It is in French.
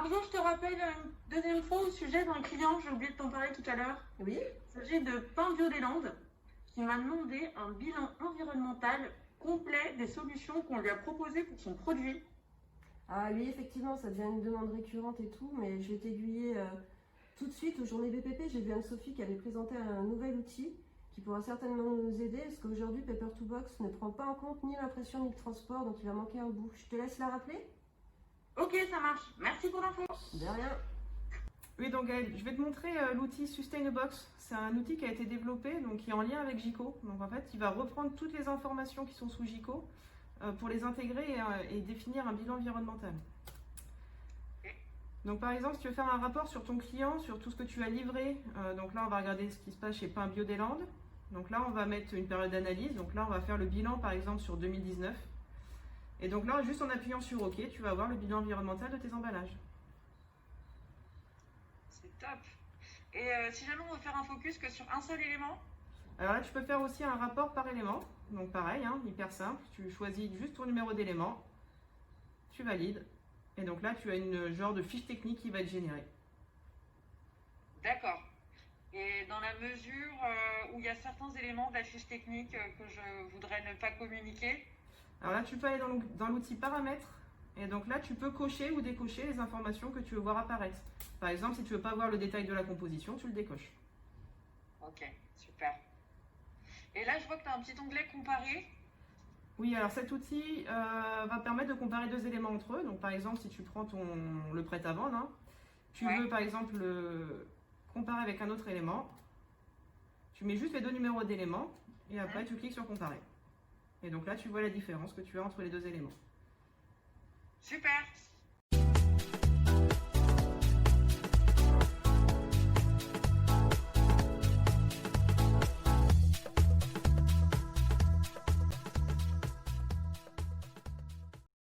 Marjo, je te rappelle une deuxième fois au sujet d'un client, j'ai oublié de t'en parler tout à l'heure. Oui. Il s'agit de Pain Bio des Landes qui m'a demandé un bilan environnemental complet des solutions qu'on lui a proposées pour son produit. Ah oui, effectivement, ça devient une demande récurrente et tout, mais je vais t'aiguiller tout de suite. Aux journées BPP, j'ai vu Anne-Sophie qui avait présenté un nouvel outil qui pourra certainement nous aider, parce qu'aujourd'hui, Paper2Box ne prend pas en compte ni l'impression ni le transport, donc il va manquer un bout. Je te laisse la rappeler? Ok, ça marche. Merci pour l'info. De rien. Oui, donc Gaëlle, je vais te montrer l'outil Sustainabox. C'est un outil qui a été développé, donc qui est en lien avec Gico. Donc en fait, il va reprendre toutes les informations qui sont sous Gico pour les intégrer et définir un bilan environnemental. Donc par exemple, si tu veux faire un rapport sur ton client, sur tout ce que tu as livré, donc là on va regarder ce qui se passe chez Pain Bio des Landes. Donc là on va mettre une période d'analyse, donc là on va faire le bilan par exemple sur 2019. Et donc là, juste en appuyant sur OK, tu vas avoir le bilan environnemental de tes emballages. C'est top. Et si jamais on veut faire un focus que sur un seul élément? Alors là, tu peux faire aussi un rapport par élément. Donc pareil, hein, hyper simple. Tu choisis juste ton numéro d'élément, tu valides. Et donc là, tu as une genre de fiche technique qui va être générée. D'accord. Et dans la mesure où il y a certains éléments de la fiche technique que je voudrais ne pas communiquer? Alors là, tu peux aller dans l'outil paramètres. Et donc là, tu peux cocher ou décocher les informations que tu veux voir apparaître. Par exemple, si tu veux pas voir le détail de la composition, tu le décoches. Ok, super. Et là, je vois que tu as un petit onglet comparer. Oui, alors cet outil va permettre de comparer deux éléments entre eux. Donc par exemple, si tu prends le prêt à vendre, hein, tu veux par exemple le comparer avec un autre élément, tu mets juste les deux numéros d'éléments et après tu cliques sur comparer. Et donc là, tu vois la différence que tu as entre les deux éléments. Super.